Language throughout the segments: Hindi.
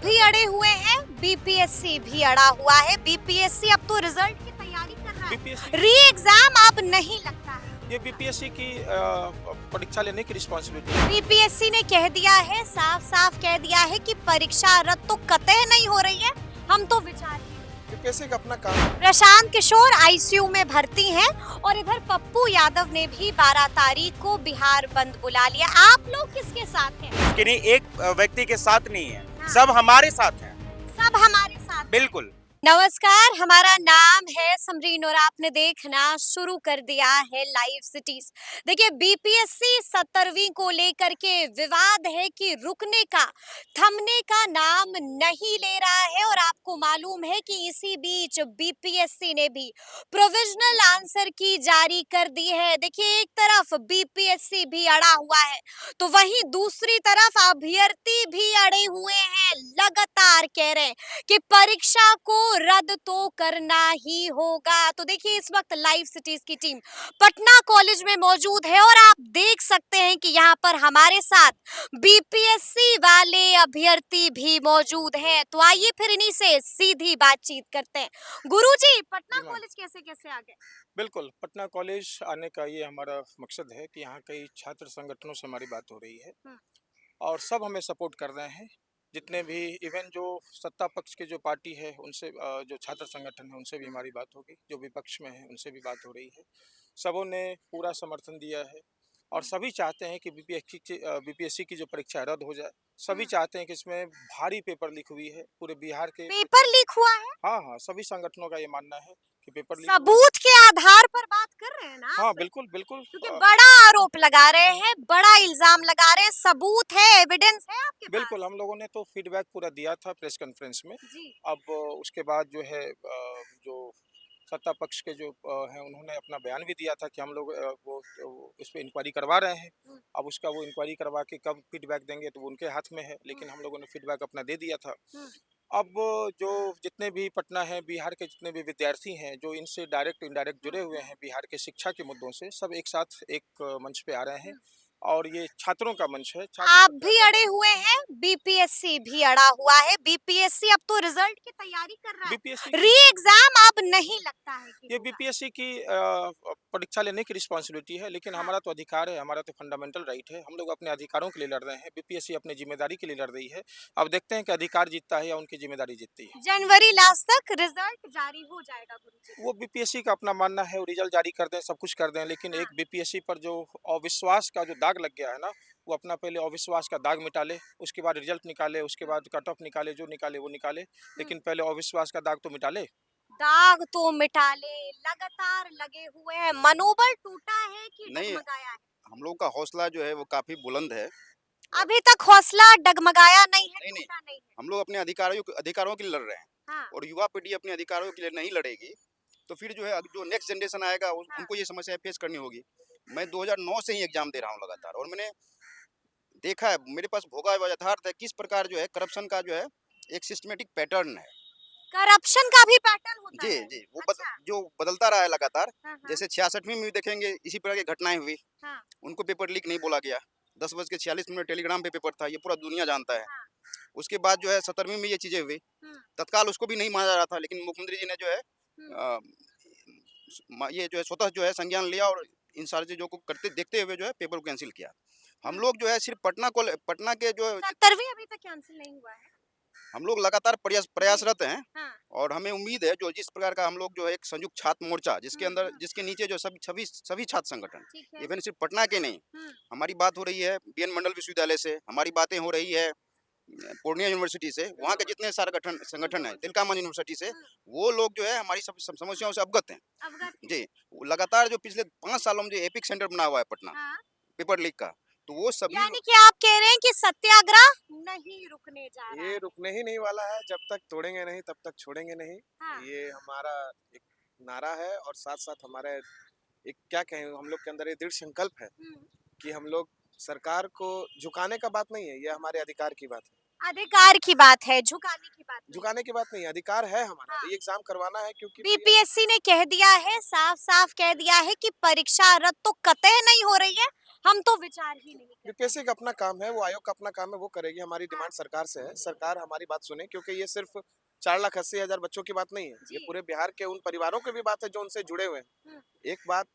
भी अड़े हुए हैं, बीपीएससी भी अड़ा हुआ है। बीपीएससी अब तो रिजल्ट की तैयारी कर रहा है, बीपीएससी री एग्जाम अब नहीं लगता है। ये बीपीएससी की परीक्षा लेने की रिस्पॉन्सिबिलिटी है। बीपीएससी ने कह दिया है, साफ साफ कह दिया है कि परीक्षा रद्द तो कतई नहीं हो रही है, हम तो विचार ही बीपीएससी का अपना काम है। प्रशांत किशोर आईसीयू में भर्ती हैं और इधर पप्पू यादव ने भी 12 तारीख को बिहार बंद बुला लिया। आप लोग किसके साथ हैं? कि नहीं, एक व्यक्ति के साथ नहीं है, हाँ। सब हमारे साथ हैं। सब हमारे साथ। बिल्कुल। नमस्कार, हमारा नाम है समरीन और आपने देखना शुरू कर दिया है लाइव सिटीज। देखिए, बीपीएससी 17वीं को लेकर के विवाद है कि रुकने का, थमने का नाम नहीं ले रहा है और आपको मालूम है कि इसी बीच बीपीएससी ने भी प्रोविजनल आंसर की जारी कर दी है। देखिए, एक तरफ बीपीएससी भी अड़ा हुआ है तो वहीं दूसरी तरफ अभ्यर्थी भी अड़े हुए हैं, लगातार कह रहे हैं कि परीक्षा को रद्द तो करना ही होगा। तो देखिए, इस वक्त लाइव सिटीज की टीम पटना कॉलेज में मौजूद है और आप देख सकते हैं कि यहाँ पर हमारे साथ बीपीएससी वाले अभ्यर्थी भी मौजूद हैं। तो आइए फिर इन्हीं से सीधी बातचीत करते हैं। गुरुजी, पटना जी मैम। कॉलेज कैसे कैसे आ गए? बिल्कुल, पटना कॉलेज आने का ये हमारा मकसद है कि यहाँ कई छात्र संगठनों से हमारी बात हो रही है और सब हमें सपोर्ट कर रहे हैं। जितने भी इवन जो सत्ता पक्ष के जो पार्टी है उनसे जो छात्र संगठन है उनसे भी हमारी बात होगी, जो विपक्ष में है उनसे भी बात हो रही है। सबों ने पूरा समर्थन दिया है और सभी चाहते हैं कि बीपीएससी की जो परीक्षा रद्द हो जाए। सभी चाहते हैं कि इसमें भारी पेपर लीक हुई है पूरे बिहार के। पेपर लीक हुआ है? हाँ, सभी संगठनों का ये मानना है कि पेपर लीक। सबूत के आधार पर बात कर रहे हैं ना? हाँ, बिल्कुल बिल्कुल। क्योंकि बड़ा आरोप लगा रहे हैं, बड़ा इल्जाम लगा रहे हैं, सबूत है, एविडेंस है आपके पास? बिल्कुल, हम लोगों ने तो फीडबैक पूरा दिया था प्रेस कॉन्फ्रेंस में। जी। अब उसके बाद जो है जो सत्ता पक्ष के जो हैं उन्होंने अपना बयान भी दिया था कि हम लोग वो इस पे इंक्वायरी करवा रहे हैं। अब उसका वो इंक्वायरी करवा के कब फीडबैक देंगे तो वो उनके हाथ में है, लेकिन हम लोगों ने फीडबैक अपना दे दिया था। अब जो जितने भी पटना है, बिहार के जितने भी विद्यार्थी हैं जो इनसे डायरेक्ट इनडायरेक्ट जुड़े हुए हैं बिहार के शिक्षा के मुद्दों से, सब एक साथ एक मंच पे आ रहे हैं और ये छात्रों का मंच है। आप भी अड़े हुए हैं, बीपीएससी भी अड़ा हुआ है। बीपीएससी अब तो रिजल्ट की तैयारी कर रहा है, बीपीएससी री एग्जाम अब नहीं लगता है कि ये होगा। बीपीएससी की परीक्षा लेने की रिस्पॉन्सिबिलिटी है, लेकिन हमारा तो अधिकार है, हमारा तो फंडामेंटल राइट है। हम लोग अपने अधिकारों के लिए लड़ रहे हैं, बीपीएससी अपनी जिम्मेदारी के लिए लड़ रही है। अब देखते हैं कि अधिकार जीतता है या उनकी जिम्मेदारी जीतती है। जनवरी लास्ट तक रिजल्ट जारी हो जाएगा गुरुजी। वो बीपीएससी का अपना मानना है, वो रिजल्ट जारी कर दें, सब कुछ कर दें, लेकिन एक बीपीएससी पर जो अविश्वास का जो दाग लग गया है ना, वो अपना पहले अविश्वास का दाग मिटा ले, उसके बाद रिजल्ट निकाले, उसके बाद कट ऑफ निकाले, जो निकाले वो निकाले, लेकिन पहले अविश्वास का दाग तो मिटा ले। दाग तो मिटा ले, लगातार लगे हुए हैं। मनोबल टूटा है कि नहीं, डगमगाया है? हम लोग का हौसला जो है वो काफी बुलंद है। अभी तक हौसला डगमगाया नहीं है, नहीं, टूटा नहीं है। हम लोग अपने अधिकारों के लिए लड़ रहे हैं हाँ। और युवा पीढ़ी अपने अधिकारों के लिए नहीं लड़ेगी तो फिर जो है जो नेक्स्ट जनरेशन आएगा उनको ये समस्या फेस करनी होगी। मैं 2009 से ही एग्जाम दे रहा हूँ लगातार और मैंने देखा है, मेरे पास भोगा हुआ यथार्थ है किस प्रकार जो है करप्शन का जो है एक सिस्टमेटिक पैटर्न है। करप्शन का भी पैटर्न होता जी है? जी, वो अच्छा। जो बदलता रहा है लगातार। हाँ, हाँ, जैसे 66वीं में भी देखेंगे इसी प्रकार की घटनाएं हुई, हाँ, उनको पेपर लीक नहीं बोला गया। 10:46 टेलीग्राम पे पेपर था, ये पूरा दुनिया जानता है। हाँ। उसके बाद जो है 17वीं में ये चीजें हुई, तत्काल उसको भी नहीं माना जा रहा था, लेकिन मुख्यमंत्री जी ने जो है ये जो है स्वतः जो है संज्ञान लिया और इन सारी चीजों को करते देखते हुए जो है पेपर को कैंसिल किया। हम लोग जो है सिर्फ पटना के जो 17वीं अभी तक कैंसिल नहीं हुआ है। हम लोग लगातार प्रयासरत हैं हाँ। और हमें उम्मीद है जो जिस प्रकार का हम लोग जो है एक संयुक्त छात्र मोर्चा जिसके अंदर जिसके नीचे जो सभी छात्र संगठन, ठीक है। इवन सिर्फ पटना के नहीं, हमारी बात हो रही है बीएन मंडल विश्वविद्यालय से, हमारी बातें हो रही है पूर्णिया यूनिवर्सिटी से, वहाँ के जितने सारे संगठन है, तिलकामांझी यूनिवर्सिटी से, वो लोग जो है हमारी सब समस्याओं से अवगत हैं। जी, लगातार जो पिछले 5 सालों में जो एपिक सेंटर बना हुआ है पटना पेपर लीक का, तो वो सभी यानी कि आप कह रहे हैं कि सत्याग्रह नहीं रुकने जा रहा ये है। रुकने ही नहीं वाला है, जब तक तोड़ेंगे नहीं तब तक छोड़ेंगे नहीं। हाँ। ये हमारा एक नारा है और साथ साथ हमारे एक क्या कहें, हम लोग के अंदर ये दृढ़ संकल्प है कि हम लोग सरकार को झुकाने का बात नहीं है, ये हमारे अधिकार की बात है। अधिकार की बात है, झुकाने की बात नहीं। झुकाने की बात नहीं है, अधिकार है हमारा। हाँ। ये एग्जाम करवाना है क्योंकि बीपीएससी ने कह दिया है, साफ साफ कह दिया है कि परीक्षा रद्द तो कतई नहीं हो रही है, हम तो विचार ही नहीं करते। बीपीएससी का अपना काम है, वो आयोग का अपना काम है, वो करेगी। हमारी डिमांड सरकार से है, सरकार हमारी बात सुने, क्योंकि ये सिर्फ 4,80,000 बच्चों की बात नहीं है, ये जी। पूरे बिहार के उन परिवारों की भी बात है जो उनसे जुड़े हुए हैं। एक बात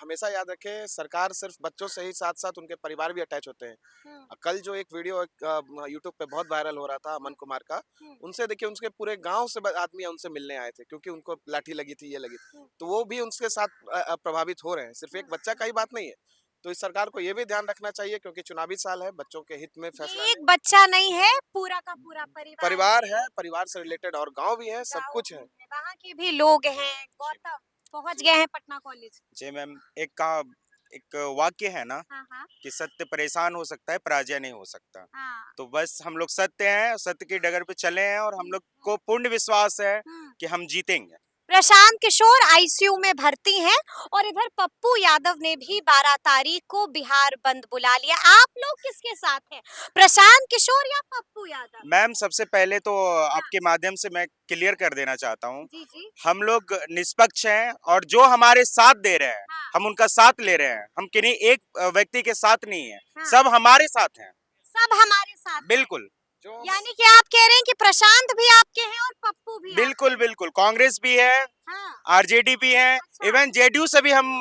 हमेशा याद रखें, सरकार सिर्फ बच्चों से ही साथ साथ उनके परिवार भी अटैच होते हैं। कल जो एक वीडियो यूट्यूब पे बहुत वायरल हो रहा था अमन कुमार का, उनसे देखिए उनके पूरे गांव से आदमी उनसे मिलने आए थे, क्योंकि उनको लाठी लगी थी, ये लगी थी, तो वो भी उनके साथ प्रभावित हो रहे हैं। सिर्फ एक बच्चा का ही बात नहीं है, तो इस सरकार को ये भी ध्यान रखना चाहिए, क्योंकि चुनावी साल है, बच्चों के हित में फैसला ये एक लें। बच्चा नहीं है, पूरा का पूरा परिवार है, परिवार से रिलेटेड और गांव भी है, सब गाँव कुछ भी है। वहाँ के भी लोग हैं। गौतम पहुंच गए हैं पटना कॉलेज। जी मैम, एक वाक्य है ना हाँ हाँ कि सत्य परेशान हो सकता है, पराजय नहीं हो सकता। हाँ। तो बस हम लोग सत्य हैं, सत्य की डगर पे चले हैं और हम लोग को पूर्ण विश्वास है कि हम जीतेंगे। प्रशांत किशोर आईसीयू में भर्ती हैं और इधर पप्पू यादव ने भी 12 तारीख को बिहार बंद बुला लिया। आप लोग किसके साथ हैं, प्रशांत किशोर या पप्पू यादव? मैम सबसे पहले तो आपके माध्यम से मैं क्लियर कर देना चाहता हूँ, जी जी। हम लोग निष्पक्ष हैं और जो हमारे साथ दे रहे हैं हाँ। हम उनका साथ ले रहे हैं। हम किन्हीं एक व्यक्ति के साथ नहीं है, हाँ। सब हमारे साथ हैं। सब हमारे साथ हैं। बिल्कुल जो यानी कि आप कह रहे हैं कि प्रशांत भी आपके हैं और पप्पू भी बिल्कुल आपके हैं। बिल्कुल, कांग्रेस भी है, हाँ। आरजेडी भी है, अच्छा। इवन जेडीयू से भी हम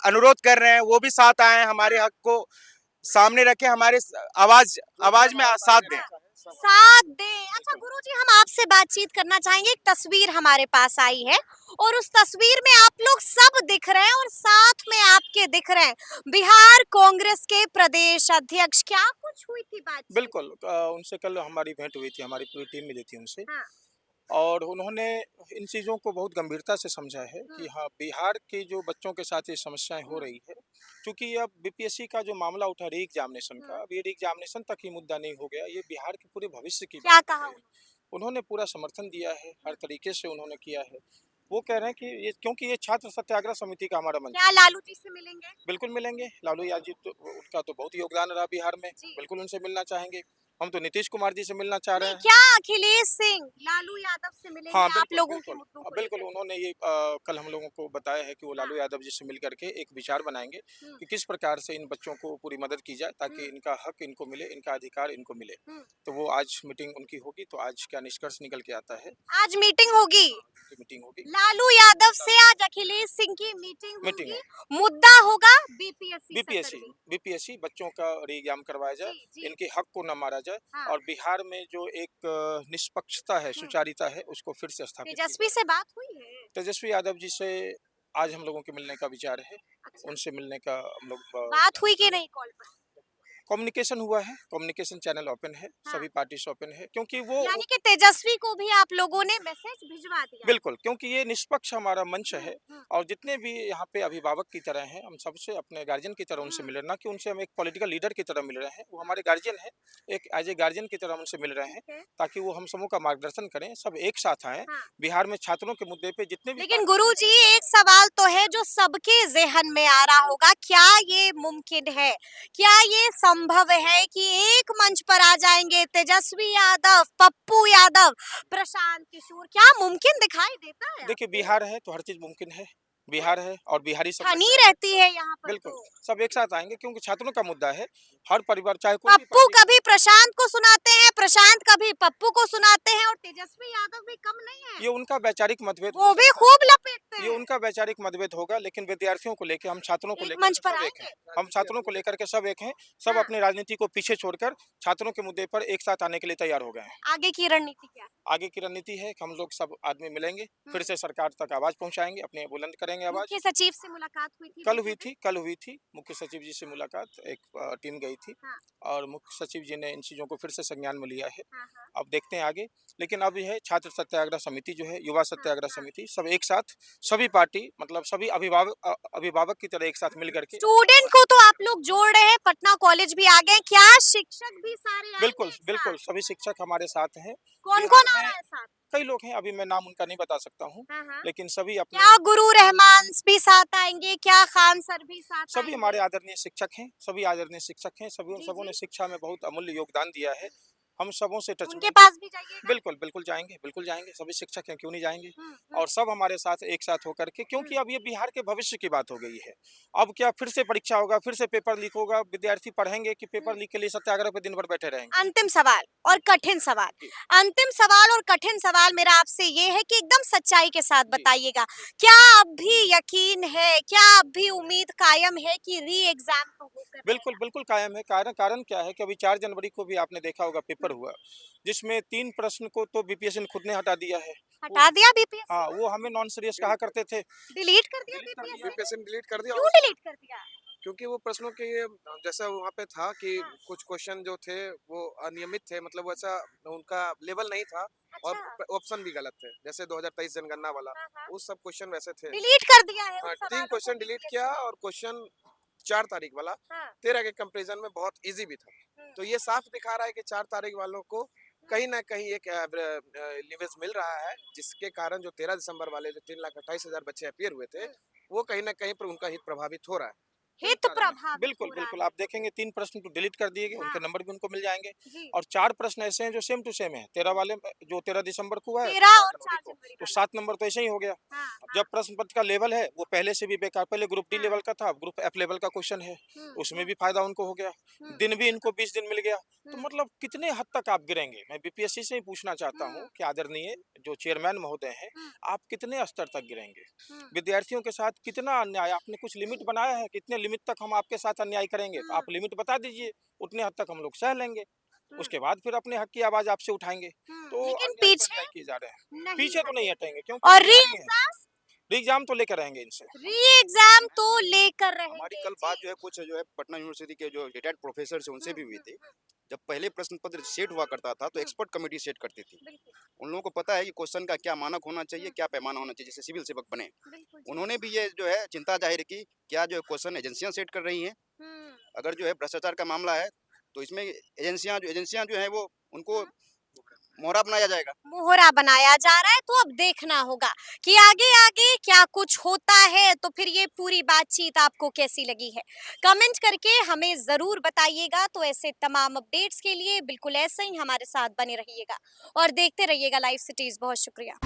अनुरोध कर रहे हैं, वो भी साथ आए, हमारे हक को सामने रखे, हमारे आवाज में साथ दें। साथ दें। अच्छा गुरुजी, हम आपसे बातचीत करना चाहेंगे। एक तस्वीर हमारे पास आई है और उस तस्वीर में आप लोग सब दिख रहे हैं और साथ में आपके दिख रहे हैं बिहार कांग्रेस के प्रदेश अध्यक्ष। क्या कुछ हुई थी बातचीत? बिल्कुल उनसे कल हमारी भेंट हुई थी, हमारी पूरी टीम मिली थी उनसे, हाँ। और उन्होंने इन चीज़ों को बहुत गंभीरता से समझा है कि हाँ, बिहार के जो बच्चों के साथ ये समस्याएं हो रही है, क्योंकि अब बीपीएससी का जो मामला उठा री एग्जामिनेशन का, अब ये एग्जामिनेशन तक ही मुद्दा नहीं हो गया, ये बिहार के पूरे भविष्य की क्या बात कहा है। उन्होंने पूरा समर्थन दिया है, हर तरीके से उन्होंने किया है। वो कह रहे हैं कि ये, क्योंकि ये छात्र सत्याग्रह समिति का हमारा मंच क्या है। लालू जी से मिलेंगे? बिल्कुल मिलेंगे, लालू यादव जी तो उनका तो बहुत योगदान रहा बिहार में, जी। बिल्कुल उनसे मिलना चाहेंगे। हम तो नीतीश कुमार जी से मिलना चाह रहे नहीं, हैं। क्या अखिलेश सिंह लालू यादव से मिलेंगे हाँ, आप बिल्कुल, लोगों के बिल्कुल। मुद्दों को बिल्कुल, लेकर? उन्होंने ये कल हम लोगों को बताया है कि वो लालू यादव जी से मिल कर के एक विचार बनाएँगे कि किस प्रकार से इन बच्चों को पूरी मदद की जाए, ताकि इनका हक इनको मिले, इनका अधिकार इनको मिले। तो वो आज मीटिंग उनकी होगी, तो आज क्या निष्कर्ष निकल के आता है, आज मीटिंग होगी। की मीटिंग होगी। लालू यादव से आज अखिलेश सिंह की मीटिंग मीटिंग होगी। मुद्दा होगा बीपीएससी बीपीएससी 17वीं। बीपीएससी बच्चों का री-एग्जाम करवाया जाए, जी, जी। इनके हक को न मारा जाए, हाँ। और बिहार में जो एक निष्पक्षता है, सुचारिता है, उसको फिर से स्थापित की तेजस्वी जाए। से बात हुई है? तेजस्वी यादव जी से आज हम लोगों के मिलने का विचार है, अच्छा। उनसे मिलने का हम लोग बात हुई कि नहीं कॉल पर? कम्युनिकेशन हुआ है, कम्युनिकेशन चैनल ओपन है, हाँ। सभी पार्टीज ओपन है, क्योंकि वो यानी कि तेजस्वी को भी आप लोगों ने मैसेज भिजवा दिया? बिल्कुल, क्योंकि ये निष्पक्ष हमारा मंच है, हम्म। और जितने भी यहाँ पे अभिभावक की तरह हैं, हम सबसे अपने गार्जियन की तरह उनसे मिल रहे हैं, ना कि उनसे हम एक पॉलिटिकल लीडर की तरह मिल रहे हैं। वो हमारे गार्जियन हैं, एक एज ए गार्जियन की तरह उनसे मिल रहे हैं, ठीक है। ताकि वो हम सबों का मार्गदर्शन करें, सब एक साथ आएँ। हाँ। बिहार में छात्रों के मुद्दे पे जितने भी लेकिन गुरुजी, एक सवाल तो है जो सबके ज़हन में आ रहा होगा, क्या ये मुमकिन है? क्या ये संभव है कि एक मंच पर आ जाएंगे तेजस्वी यादव, पप्पू यादव, प्रशांत किशोर? क्या मुमकिन दिखाई देता है? देखिए, बिहार है तो हर चीज़ मुमकिन है, बिहार है और बिहारी सब ठनी रहती है यहाँ पर बिल्कुल, तो। सब एक साथ आएँगे, क्योंकि छात्रों का मुद्दा है, हर परिवार चाहे कोई भी पप्पू पार्टी कभी प्रशांत को सुनाते हैं, प्रशांत कभी पप्पू को सुनाते हैं, और तेजस्वी यादव भी कम नहीं है। ये उनका वैचारिक मतभेद वो भी खूब लपेटते ये हैं। उनका वैचारिक मतभेद होगा, लेकिन विद्यार्थियों को लेके, हम छात्रों को एक लेकर मंच के पर सब एक आएंगे? हैं। हम छात्रों को लेकर के सब एक हैं, सब हाँ। अपनी राजनीति को पीछे छोड़कर छात्रों के मुद्दे पर एक साथ आने के लिए तैयार हो गए हैं। आगे की रणनीति क्या है? आगे की रणनीति है कि हम लोग सब आदमी मिलेंगे, फिर से सरकार तक आवाज़ पहुँचाएँगे, अपने बुलंद करेंगे आवाज़। मुख्य सचिव से मुलाकात हुई थी? कल हुई थी, मुख्य सचिव जी से मुलाकात, एक टीम गई थी, हाँ। और मुख्य सचिव जी ने इन चीज़ों को फिर से संज्ञान में लिया है। हाँ, हाँ। अब देखते हैं आगे, लेकिन अब ये है छात्र सत्याग्रह समिति जो है, युवा सत्याग्रह समिति, सब एक साथ, सभी पार्टी, मतलब सभी अभिभावक की तरह एक साथ मिल करके। स्टूडेंट को तो आप लोग जोड़ रहे हैं, पटना कॉलेज भी आ गए, क्या शिक्षक भी सारे आएंगे बिल्कुल, एक साथ? बिल्कुल, सभी शिक्षक हमारे साथ हैं। कौन बिहार कौन आ में रहा है साथ? कई लोग हैं, अभी मैं नाम उनका नहीं बता सकता हूँ, हाँ, हाँ। लेकिन सभी अपने, क्या गुरु रहमान भी साथ आएंगे? क्या खान सर भी साथ सभी आएंगे? हमारे आदरणीय शिक्षक हैं, सभी आदरणीय शिक्षक हैं, जी, सबों ने जी। शिक्षा में बहुत अमूल्य योगदान दिया है। हम सबों से टच उनके में। पास भी जाइएगा? बिल्कुल, बिल्कुल जाएँगे, सभी शिक्षक हैं, क्यों नहीं जाएँगे? हम्म। और सब हमारे साथ एक साथ होकर के, क्योंकि अब ये बिहार के भविष्य की बात हो गई है। अब क्या फिर से परीक्षा होगा, फिर से पेपर लीक होगा, विद्यार्थी पढ़ेंगे कि पेपर लीक के लिए सत्याग्रह पे दिन भर बैठे रहेंगे? अंतिम सवाल और कठिन सवाल। जी। अंतिम सवाल और कठिन सवाल मेरा आपसे ये है कि एकदम सच्चाई के साथ जी, बताइएगा, जी। क्या अब भी यकीन है, क्या अब भी उम्मीद कायम है कि री एग्जाम तो होकर बिल्कुल, रहेगा? बिल्कुल कायम है। कारण कारण क्या है कि अभी 4 जनवरी को भी आपने देखा होगा पेपर हुआ, जिसमें 3 प्रश्न को तो बीपीएससी ने खुद ने हटा दिया है। वो हटा दिया बीपीएससी हाँ, ने? वो हमें नॉन सीरियस कहा करते थे। डिलीट कर दिया डिलीट कर दिया। बीपीएससी ने? बीपीएससी ने डिलीट कर दिया, क्यों और डिलीट कर दिया? क्योंकि वो प्रश्नों के जैसा वहाँ पे था कि हाँ। कुछ क्वेश्चन जो थे वो अनियमित थे, मतलब वैसा उनका लेवल नहीं था, और अच्छा। ऑप्शन भी गलत थे, जैसे 2023 जनगणना वाला, हाँ, हाँ। वो सब क्वेश्चन वैसे थे। डिलीट कर दिया है उन हाँ, 3 सवालों को क्वेश्चन डिलीट बीपीएससी किया, ने? और क्वेश्चन 4 तारीख वाला हाँ। 13 के कंपैरिजन में बहुत इजी भी था। हम्म। तो ये साफ दिखा रहा है कि 4 तारीख वालों को कहीं न कहीं एक लिवरेज मिल रहा है, जिसके कारण जो 13 दिसंबर वाले जो 3,28,000 बच्चे अपीयर हुए थे, वो कहीं न कहीं पर उनका हित प्रभावित हो रहा है। हित प्रभावित बिल्कुल, हो रहा बिल्कुल, है। आप देखेंगे 3 प्रश्न तो डिलीट कर दिए गए, उनके हाँ। नंबर भी उनको मिल जाएँगे, जी। और 4 प्रश्न ऐसे हैं जो सेम टू सेम हैं। 13 वाले जो 13 दिसंबर को हुआ है, 13 और 4 को, जनवरी तो वाला। 7 नंबर तो ऐसे ही हो गया। हाँ, जब प्रश्न पत्र का लेवल है, वो पहले से भी बेकार, पहले ग्रुप डी हाँ। लेवल का था, अब ग्रुप एफ लेवल का क्वेश्चन है, उसमें भी फ़ायदा उनको हो गया। हम्म। दिन भी इनको 20 दिन मिल गया। तो हम्म। मतलब कितने हद तक आप गिरेंगे? मैं बीपीएससी से ही पूछना चाहता हूँ कि आदरणीय जो चेयरमैन महोदय हैं, हम्म। आप कितने स्तर तक गिरेंगे? हम्म। विद्यार्थियों के साथ कितना अन्याय, आपने कुछ लिमिट बनाया है, कितने लिमिट तक हम आपके साथ अन्याय करेंगे? तो आप लिमिट बता दीजिए, उतने हद तक हम लोग सह लेंगे। उसके बाद फिर अपने हक की आवाज़ आपसे उठाएँगे। तो लेकिन अन्याय पे पीछे अन्याय किए जा रहे हैं। नहीं पीछे तो नहीं हटेंगे। हटेंगे, क्योंकि और हम री बिहारी हैं। एग्जाम? री-एग्ज़ाम तो लेकर रहेंगे इनसे। री एग्जाम तो लेकर हमारी रहेंगे कल जी। बात जो है कुछ जो है पटना यूनिवर्सिटी के जो रिटायर्ड प्रोफेसर से उनसे भी हुई थी। जब पहले प्रश्न पत्र सेट हुआ करता था तो एक्सपर्ट कमेटी सेट करती थी। बिल्कुल। उन लोगों को पता है कि क्वेश्चन का क्या मानक होना चाहिए, क्या पैमाना होना चाहिए, जिससे सिविल सेवक बने। बिल्कुल जी। उन्होंने भी ये जो है चिंता जाहिर की, क्या जो है क्वेश्चन एजेंसियां सेट कर रही हैं। हम्म। अगर जो है भ्रष्टाचार का मामला है तो इसमें एजेंसियां जो है वो उनको मोहरा बनाया जाएगा। मोहरा बनाया जा रहा है, तो अब देखना होगा कि आगे आगे क्या कुछ होता है। तो फिर ये पूरी बातचीत आपको कैसी लगी है, कमेंट करके हमें जरूर बताइएगा। तो ऐसे तमाम अपडेट्स के लिए बिल्कुल ऐसे ही हमारे साथ बने रहिएगा और देखते रहिएगा लाइव सिटीज। बहुत शुक्रिया।